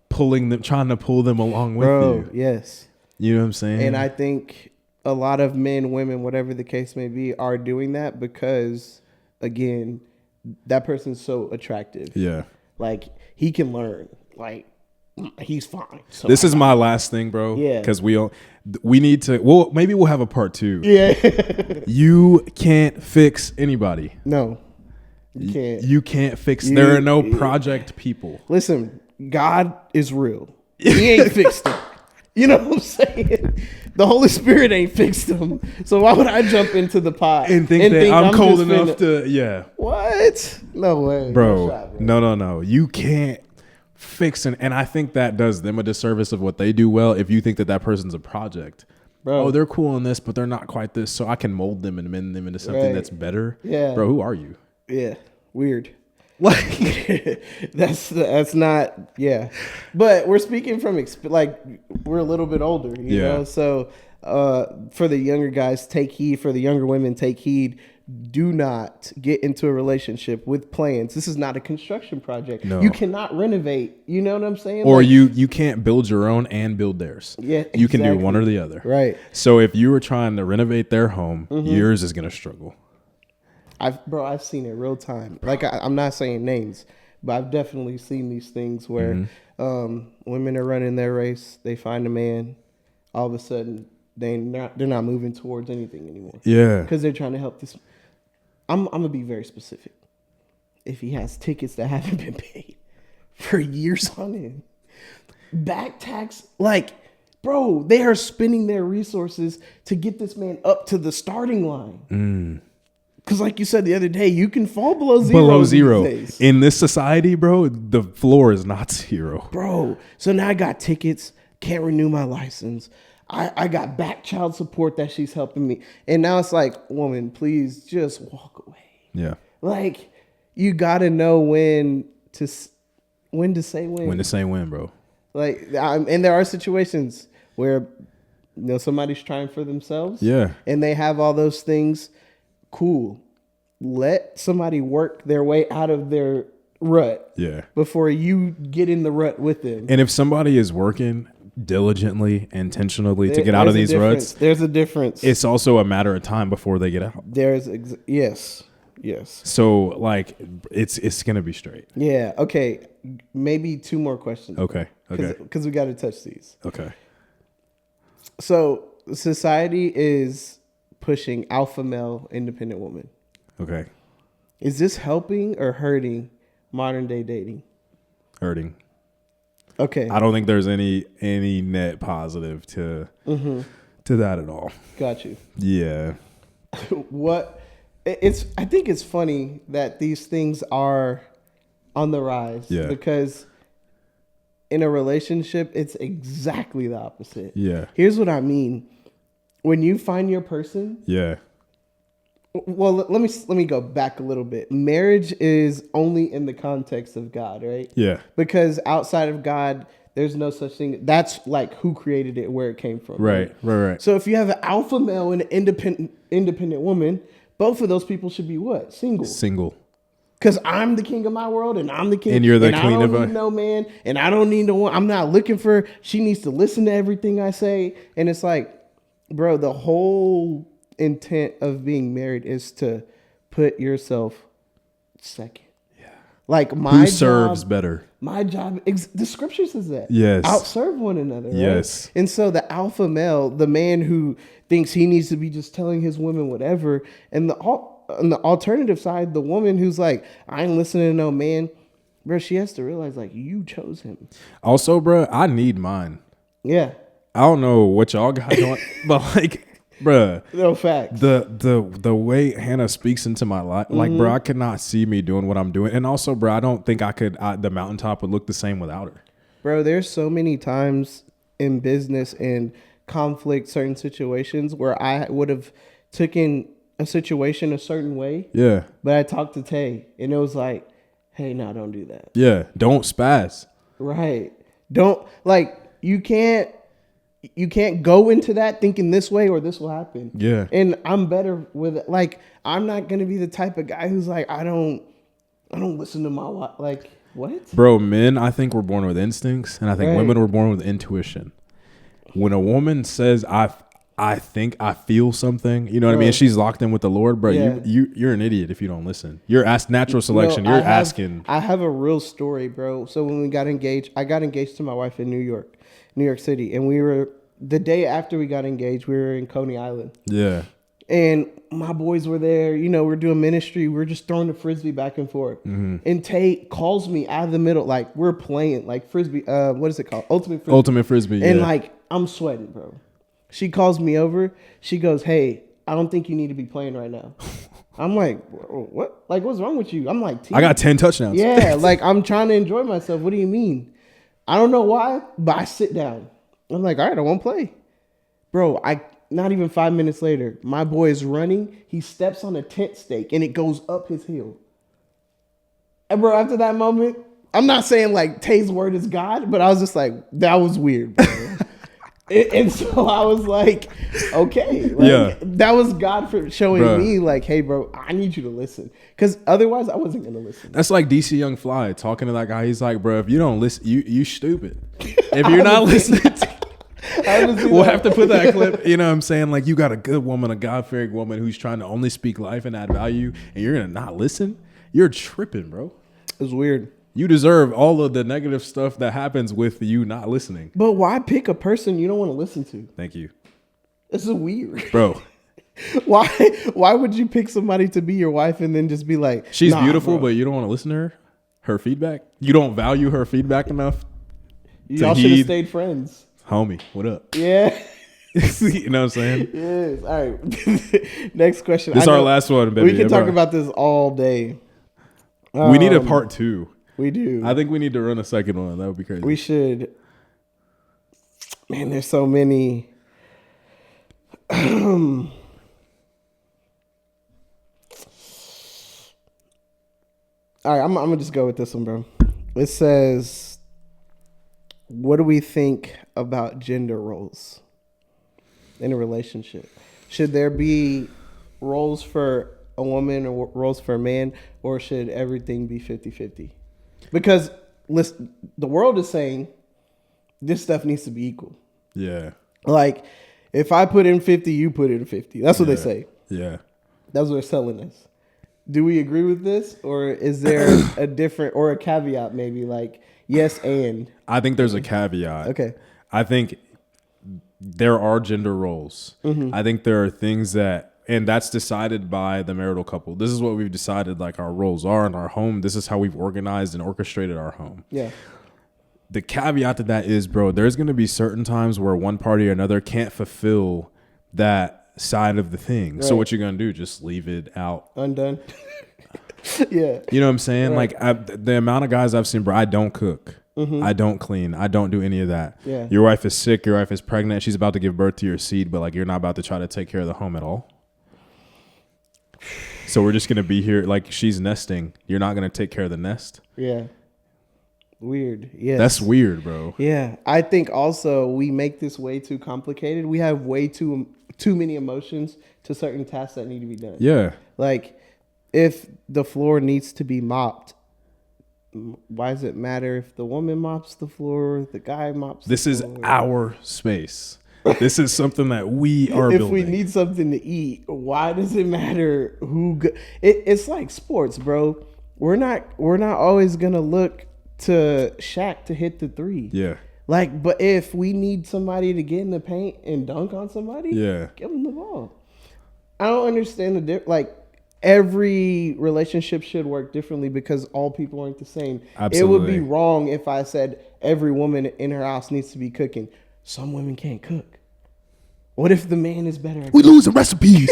pulling them, trying to pull them along with Bro, you. yes. You know what I'm saying? And I think a lot of men, women, whatever the case may be, are doing that because, again, that person's so attractive. Yeah. Like, he can learn. Like, he's fine. So This is my last thing, bro. Yeah. Because we need to. Well, maybe we'll have a part 2. Yeah. You can't fix anybody. No. You can't. You can't fix. There are no project people. Listen, God is real. He ain't fixed them. You know what I'm saying? The Holy Spirit ain't fixed them. So why would I jump into the pot And think that I'm cold just enough to. Yeah. What? No way. Bro, No shot, no. You can't fix and I think that does them a disservice of what they do well if you think that person's a project. Bro. Oh, they're cool in this, but they're not quite this, so I can mold them and mend them into something Right. that's better. Yeah. Bro, who are you? Yeah. Weird. Like that's not, yeah. But we're speaking from like we're a little bit older, you know. So for the younger guys, take heed. For the younger women, take heed. Do not get into a relationship with plans. This is not a construction project. No. You cannot renovate. You know what I'm saying? Or Like, you can't build your own and build theirs. Yeah, You can do exactly. one or the other. Right. So if you were trying to renovate their home, yours is going to struggle. I've seen it real time. Like I'm not saying names, but I've definitely seen these things where women are running their race. They find a man, all of a sudden they're not moving towards anything anymore. Yeah. Because they're trying to help this. I'm gonna be very specific. If he has tickets that haven't been paid for years on end, back tax, like, bro, they are spending their resources to get this man up to the starting line. Because like you said the other day, you can fall below zero. Below zero. These days. In this society, bro, the floor is not zero. Bro, so now I got tickets, can't renew my license. I got back child support that she's helping me. And now it's like, woman, please just walk away. Yeah. Like, you got to know when to say when. When to say when, bro. Like, and there are situations where, somebody's trying for themselves. Yeah. And they have all those things. Cool. Let somebody work their way out of their rut. Yeah. Before you get in the rut with them. And if somebody is working diligently, intentionally to get out of these ruts, there's a difference. it's also a matter of time before they get out. Yes. So like it's gonna be straight. Yeah. Okay. Maybe 2 more questions. Okay. Because we got to touch these. Okay. So society is pushing alpha male, independent woman. Okay. Is this helping or hurting modern day dating? Hurting. Okay. I don't think there's any net positive to that at all. Got you. Yeah. I think it's funny that these things are on the rise. Yeah. Because in a relationship, it's exactly the opposite. Yeah. Here's what I mean. When you find your person, Yeah. well, let me go back a little bit. Marriage is only in the context of God, right? Yeah. Because outside of God, there's no such thing. That's like who created it, where it came from. Right. So if you have an alpha male and an independent woman, both of those people should be what? Single. Because I'm the king of my world, and I'm the king, And you're the and queen I of don't need no man, and I don't need no one. I'm not looking for. She needs to listen to everything I say, and it's like, bro, the whole intent of being married is to put yourself second. Like Who serves better? My job, the scripture says that. Yes. Outserve one another. Right? Yes. And so the alpha male, the man who thinks he needs to be just telling his women whatever, and on the alternative side, the woman who's like, I ain't listening to no man, bro, she has to realize like you chose him. Also, bro, I need mine. Yeah. I don't know what y'all got going, but like, bruh, No facts. the way Hannah speaks into my life, like, bro, I could not see me doing what I'm doing, and also, bro, I don't think I could. The mountaintop would look the same without her. Bro, there's so many times in business and conflict, certain situations where I would have taken a situation a certain way. Yeah. But I talked to Tay, and it was like, hey, no, don't do that. Yeah. Don't spaz. Right. Don't, like, you can't go into that thinking this way or this will happen. Yeah. And I'm better with it. Like, I'm not going to be the type of guy who's like, I don't listen to my wife. Like, what? Bro, men, I think we're born with instincts, and I think women were born with intuition. When a woman says, I think I feel something, you know what I mean? She's locked in with the Lord, bro. Yeah. You're an idiot if you don't listen. You're natural selection. You're asking. I have a real story, bro. So when we got engaged, I got engaged to my wife in New York City. And we were, the day after we got engaged, we were in Coney Island. Yeah. And my boys were there. You know, we're doing ministry. We're just throwing the Frisbee back and forth. Mm-hmm. And Tate calls me out of the middle. Like, we're playing, like, Frisbee. What is it called? Ultimate Frisbee. Yeah. And, like, I'm sweating, bro. She calls me over. She goes, hey, I don't think you need to be playing right now. I'm like, what? Like, what's wrong with you? I'm like, I got 10 touchdowns. Yeah, like, I'm trying to enjoy myself. What do you mean? I don't know why, but I sit down. I'm like, all right, I won't play. Bro, not even 5 minutes later, my boy is running. He steps on a tent stake, and it goes up his heel. And, bro, after that moment, I'm not saying, like, Tay's word is God, but I was just like, that was weird, bro. And so I was like, okay. Like, that was God for showing me, like, hey, bro, I need you to listen. Because otherwise, I wasn't going to listen. That's like DC Young Fly talking to that guy. He's like, bro, if you don't listen, you stupid. If you're not listening we'll have to put that clip, you know what I'm saying? Like, you got a good woman, a God-fearing woman who's trying to only speak life and add value, and you're going to not listen? You're tripping, bro. It's weird. You deserve all of the negative stuff that happens with you not listening. But why pick a person you don't want to listen to? Thank you. This is weird. Bro. Why would you pick somebody to be your wife and then just be like, she's beautiful, bro, but you don't want to listen to her feedback? You don't value her feedback enough? Y'all should have stayed friends. Homie, what up? Yeah. You know what I'm saying? Yes. All right. Next question. This is our last one, baby. We can talk about this all day. We need a part 2. We do. I think we need to run a second one. That would be crazy. We should. Man, there's so many. All right, I'm gonna just go with this one, bro. It says, what do we think about gender roles in a relationship? Should there be roles for a woman or roles for a man, or should everything be 50-50? Because listen, the world is saying this stuff needs to be equal. Yeah. Like, if I put in 50, you put in 50. That's what they say. Yeah. That's what they're selling us. Do we agree with this? Or is there a different, or a caveat maybe, like, yes and? I think there's a caveat. Okay. I think there are gender roles. Mm-hmm. I think there are things that, and that's decided by the marital couple. This is what we've decided, like, our roles are in our home. This is how we've organized and orchestrated our home. Yeah. The caveat to that is, bro, there's going to be certain times where one party or another can't fulfill that side of the thing. Right. So what you're going to do, just leave it out. Undone. Yeah. You know what I'm saying? Right. Like, the amount of guys I've seen, bro, I don't cook. Mm-hmm. I don't clean. I don't do any of that. Yeah. Your wife is sick. Your wife is pregnant. She's about to give birth to your seed, but, like, you're not about to try to take care of the home at all. So we're just going to be here. Like, she's nesting. You're not going to take care of the nest. Yeah. Weird. Yeah. That's weird, bro. Yeah. I think also we make this way too complicated. We have way too many emotions to certain tasks that need to be done. Yeah. Like, if the floor needs to be mopped, why does it matter if the woman mops the floor, the guy mops the floor? This is our space. This is something that we are if building. We need something to eat, why does it matter who? It's like sports, bro. we're not always gonna look to Shaq to hit the three. Yeah. Like, but if we need somebody to get in the paint and dunk on somebody, Yeah. give them the ball. I don't understand like every relationship should work differently because all people aren't the same. Absolutely. It would be wrong if I said every woman in her house needs to be cooking. Some women can't cook. What if the man is better at We losing recipes.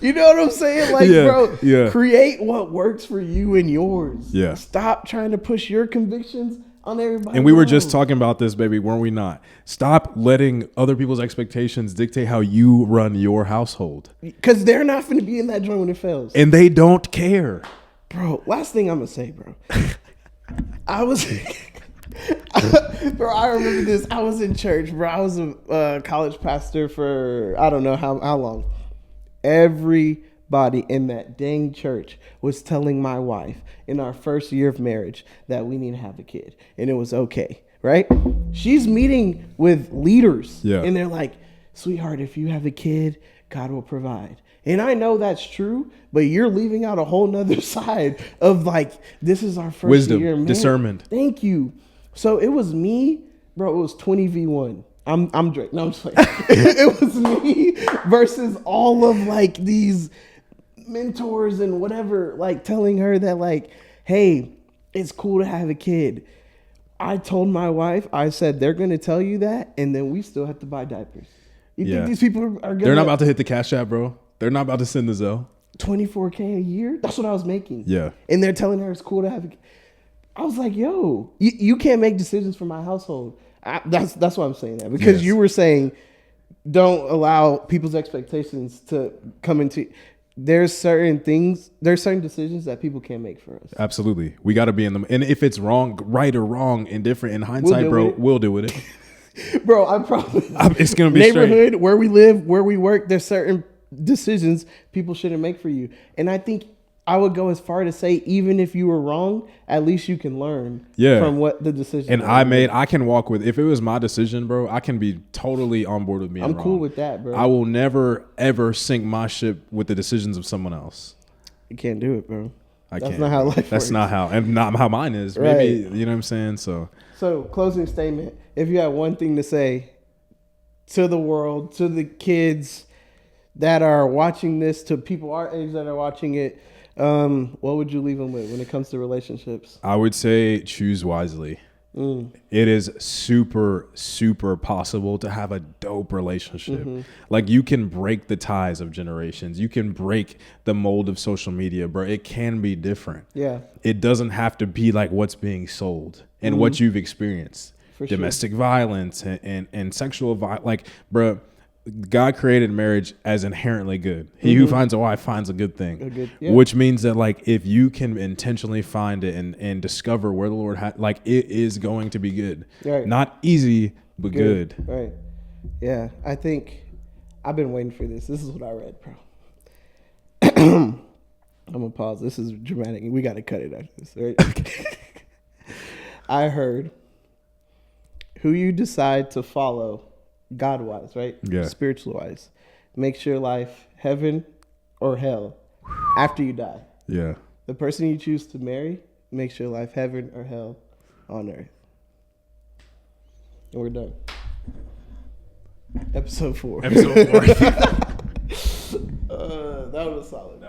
You know what I'm saying? Like, Yeah, bro, yeah. create what works for you and yours. Yeah. Stop trying to push your convictions on everybody. And we were just else. talking about this, baby, weren't we not? Stop letting other people's expectations dictate how you run your household. Because they're not going to be in that joint when it fails. And they don't care. Bro, last thing I'm going to say, bro. I was... Bro, I remember this. I was in church, bro. I was a college pastor for I don't know how long. Everybody in that dang church was telling my wife in our first year of marriage that we need to have a kid. And it was okay, right? She's meeting with leaders. Yeah. And they're like, sweetheart, if you have a kid, God will provide. And I know that's true, but you're leaving out a whole nother side of like, this is our first Wisdom, year of marriage. discernment. Thank you. So it was me, bro. It was 20v1. I'm Drake. No, I'm just like it was me versus all of like these mentors and whatever, like telling her that like, hey, it's cool to have a kid. I told my wife, I said they're gonna tell you that, and then we still have to buy diapers. You think these people are gonna? They're not about to hit the Cash App, bro. They're not about to send the Zelle. $24K a year. That's what I was making. Yeah. And they're telling her it's cool to have a kid. I was like, yo, you can't make decisions for my household. That's why I'm saying that. Because you were saying don't allow people's expectations to come into... There's certain decisions that people can't make for us. Absolutely. We got to be in them. And if it's wrong, right or wrong, indifferent, in hindsight, we'll deal with it. Bro, I promise. It's going to be neighborhood, straight. where we live, where we work, there's certain decisions people shouldn't make for you. And I think I would go as far to say, even if you were wrong, at least you can learn from what the decision. And I can walk with, if it was my decision, bro, I can be totally on board with being wrong. I'm cool with that, bro. I will never, ever sink my ship with the decisions of someone else. You can't do it, bro. That's not how life works. That's not how, and not how mine is. Right. Maybe, you know what I'm saying? So closing statement. If you had one thing to say to the world, to the kids that are watching this, to people our age that are watching it, what would you leave them with when it comes to relationships? I would say choose wisely. It is super, super possible to have a dope relationship. Mm-hmm. Like, you can break the ties of generations. You can break the mold of social media, bro. It can be different. Yeah. It doesn't have to be like what's being sold and what you've experienced. For sure. Domestic violence and sexual violence. Like, bro, God created marriage as inherently good. He who finds a wife finds a good thing, which means that, like, if you can intentionally find it and discover where the Lord had, like, it is going to be good. Right. Not easy, but good. Right. Yeah. I think I've been waiting for this. This is what I read, bro. I'm going to pause. This is dramatic. We got to cut it after this, right? I heard who you decide to follow God-wise, right? Yeah. Spiritual-wise, makes your life heaven or hell after you die. Yeah. The person you choose to marry makes your life heaven or hell on earth. And we're done. Episode 4. Episode 4. That was solid.